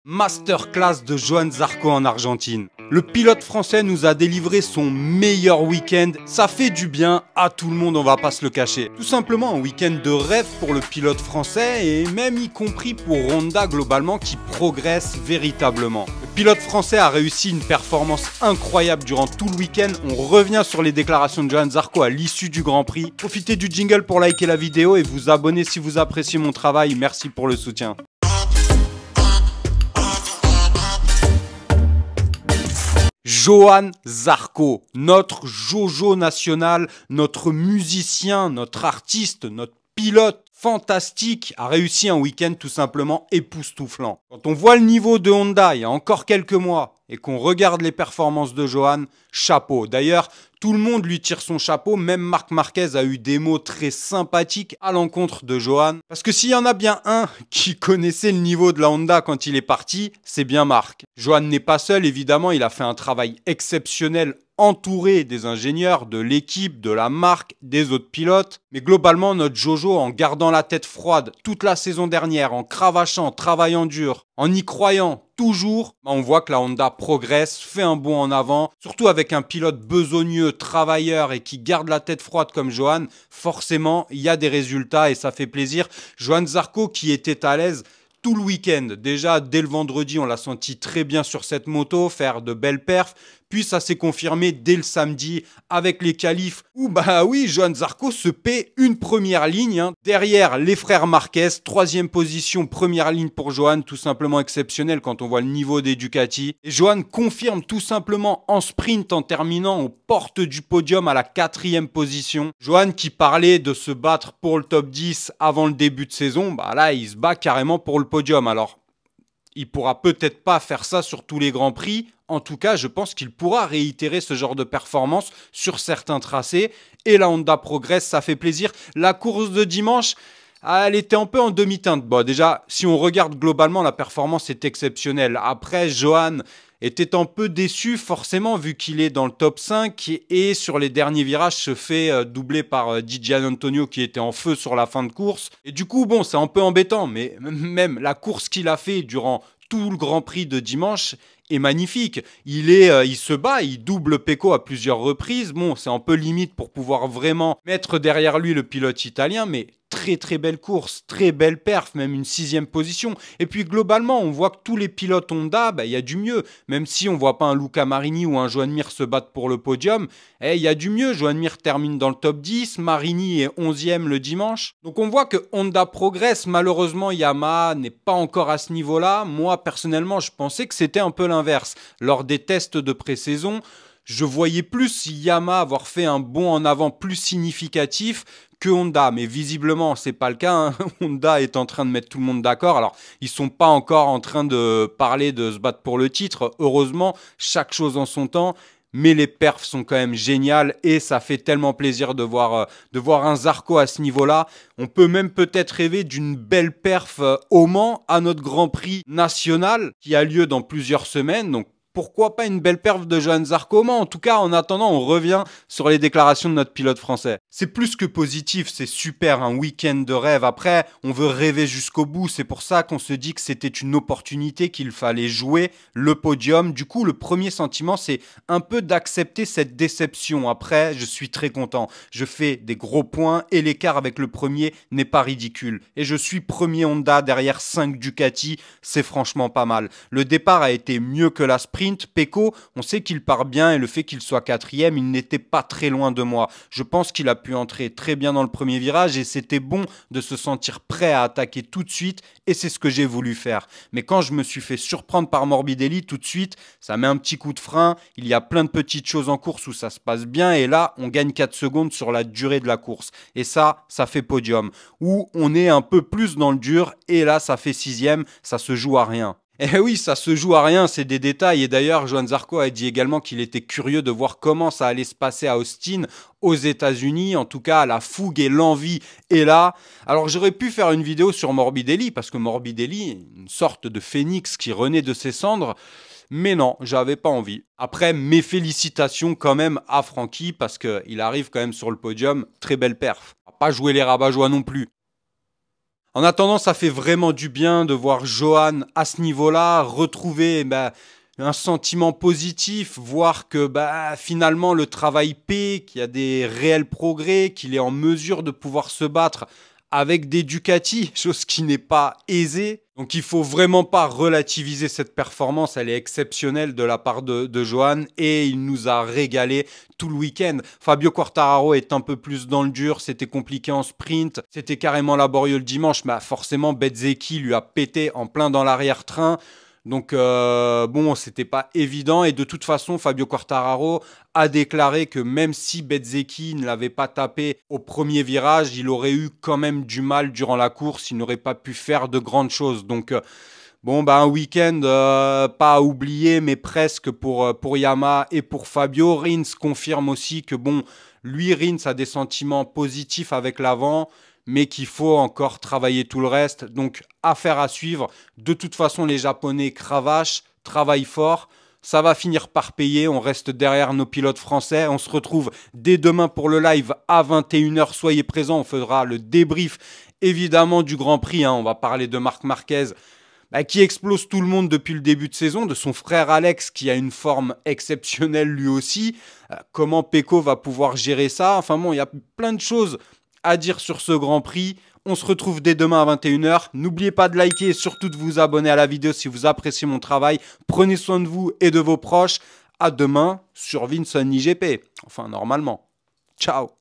Masterclass de Johann Zarco en Argentine. Le pilote français nous a délivré son meilleur week-end. Ça fait du bien à tout le monde, on va pas se le cacher. Tout simplement un week-end de rêve pour le pilote français et même y compris pour Honda globalement qui progresse véritablement. Le pilote français a réussi une performance incroyable durant tout le week-end. On revient sur les déclarations de Johann Zarco à l'issue du Grand Prix. Profitez du jingle pour liker la vidéo et vous abonner si vous appréciez mon travail. Merci pour le soutien. Johann Zarco, notre Jojo national, notre musicien, notre artiste, notre pilote fantastique, a réussi un week-end tout simplement époustouflant. Quand on voit le niveau de Honda il y a encore quelques mois et qu'on regarde les performances de Johann, chapeau. D'ailleurs, tout le monde lui tire son chapeau, même Marc Marquez a eu des mots très sympathiques à l'encontre de Johann. Parce que s'il y en a bien un qui connaissait le niveau de la Honda quand il est parti, c'est bien Marc. Johann n'est pas seul, évidemment, il a fait un travail exceptionnel entouré des ingénieurs, de l'équipe, de la marque, des autres pilotes. Mais globalement, notre Jojo, en gardant la tête froide toute la saison dernière, en cravachant, travaillant dur, en y croyant toujours, on voit que la Honda progresse, fait un bond en avant. Surtout avec un pilote besogneux, travailleur et qui garde la tête froide comme Johann, forcément, il y a des résultats et ça fait plaisir. Johann Zarco qui était à l'aise tout le week-end. Déjà, dès le vendredi, on l'a senti très bien sur cette moto, faire de belles perfs. Puis ça s'est confirmé dès le samedi avec les qualifs où, bah oui, Johann Zarco se paie une première ligne. Derrière les frères Marquez, troisième position, première ligne pour Johann, tout simplement exceptionnel quand on voit le niveau des Ducati. Et Johann confirme tout simplement en sprint en terminant aux portes du podium à la 4e position. Johann qui parlait de se battre pour le top 10 avant le début de saison, bah là il se bat carrément pour le podium. Alors, il pourra peut-être pas faire ça sur tous les grands prix. En tout cas, je pense qu'il pourra réitérer ce genre de performance sur certains tracés. Et la Honda progresse, ça fait plaisir. La course de dimanche, elle était un peu en demi-teinte. Bon, déjà, si on regarde globalement, la performance est exceptionnelle. Après, Johann était un peu déçu forcément vu qu'il est dans le top 5 et sur les derniers virages se fait doubler par Di Giannantonio qui était en feu sur la fin de course. Et du coup, bon, c'est un peu embêtant, mais même la course qu'il a fait durant tout le Grand Prix de dimanche est magnifique. Il se bat, il double Pecco à plusieurs reprises. Bon, c'est un peu limite pour pouvoir vraiment mettre derrière lui le pilote italien, mais très belle course, très belle perf, même une 6e position. Et puis globalement, on voit que tous les pilotes Honda, il y a du mieux. Même si on voit pas un Luca Marini ou un Joan Mir se battre pour le podium, il y a du mieux. Joan Mir termine dans le top 10, Marini est 11e le dimanche. Donc on voit que Honda progresse. Malheureusement, Yamaha n'est pas encore à ce niveau-là. Moi, personnellement, je pensais que c'était un peu l'inverse. Lors des tests de pré-saison, je voyais plus Yamaha avoir fait un bond en avant plus significatif que Honda, mais visiblement c'est pas le cas. Hein. Honda est en train de mettre tout le monde d'accord. Alors ils sont pas encore en train de parler de se battre pour le titre. Heureusement, chaque chose en son temps. Mais les perfs sont quand même géniales et ça fait tellement plaisir de voir un Zarco à ce niveau-là. On peut même peut-être rêver d'une belle perf au Mans à notre Grand Prix national qui a lieu dans plusieurs semaines. Donc pourquoi pas une belle perf de Johann Zarco? En tout cas, en attendant, on revient sur les déclarations de notre pilote français. C'est plus que positif, c'est super, un week-end de rêve. Après, on veut rêver jusqu'au bout. C'est pour ça qu'on se dit que c'était une opportunité, qu'il fallait jouer le podium. Du coup, le premier sentiment, c'est un peu d'accepter cette déception. Après, je suis très content. Je fais des gros points et l'écart avec le premier n'est pas ridicule. Et je suis premier Honda derrière 5 Ducati. C'est franchement pas mal. Le départ a été mieux que la sprint. Pecco, on sait qu'il part bien et le fait qu'il soit 4e, il n'était pas très loin de moi. Je pense qu'il a pu entrer très bien dans le premier virage et c'était bon de se sentir prêt à attaquer tout de suite et c'est ce que j'ai voulu faire. Mais quand je me suis fait surprendre par Morbidelli, tout de suite, ça met un petit coup de frein. Il y a plein de petites choses en course où ça se passe bien et là, on gagne 4 secondes sur la durée de la course. Et ça fait podium. Où on est un peu plus dans le dur et là, ça fait 6e, ça se joue à rien. Eh oui, ça se joue à rien, c'est des détails. Et d'ailleurs, Johann Zarco a dit également qu'il était curieux de voir comment ça allait se passer à Austin, aux États-Unis. En tout cas, la fougue et l'envie est là. Alors, j'aurais pu faire une vidéo sur Morbidelli, parce que Morbidelli est une sorte de phénix qui renaît de ses cendres. Mais non, j'avais pas envie. Après, mes félicitations quand même à Francky, parce qu'il arrive quand même sur le podium. Très belle perf. Pas jouer les rabat-joie non plus. En attendant, ça fait vraiment du bien de voir Johan à ce niveau-là retrouver un sentiment positif, voir que finalement le travail paie, qu'il y a des réels progrès, qu'il est en mesure de pouvoir se battre avec des Ducati, chose qui n'est pas aisée. Donc il faut vraiment pas relativiser cette performance, elle est exceptionnelle de la part de Johan et il nous a régalé tout le week-end. Fabio Quartararo est un peu plus dans le dur, c'était compliqué en sprint, c'était carrément laborieux le dimanche, mais forcément Bezzecchi lui a pété en plein dans l'arrière-train. Donc bon, c'était pas évident et de toute façon, Fabio Quartararo a déclaré que même si Bezzecchi ne l'avait pas tapé au premier virage, il aurait eu quand même du mal durant la course, il n'aurait pas pu faire de grandes choses. Donc bon, un week-end pas à oublier, mais presque pour Yamaha et pour Fabio. Rins confirme aussi que bon, lui, Rins a des sentiments positifs avec l'avant, mais qu'il faut encore travailler tout le reste. Donc, affaire à suivre. De toute façon, les Japonais cravachent, travaillent fort. Ça va finir par payer. On reste derrière nos pilotes français. On se retrouve dès demain pour le live à 21 h. Soyez présents. On fera le débrief, évidemment, du Grand Prix. On va parler de Marc Marquez, qui explose tout le monde depuis le début de saison, de son frère Alex qui a une forme exceptionnelle lui aussi. Comment Pecco va pouvoir gérer ça? Enfin bon, il y a plein de choses à dire sur ce Grand Prix. On se retrouve dès demain à 21 h. N'oubliez pas de liker et surtout de vous abonner à la vidéo si vous appréciez mon travail. Prenez soin de vous et de vos proches. À demain sur Vinson IGP. Enfin, normalement. Ciao.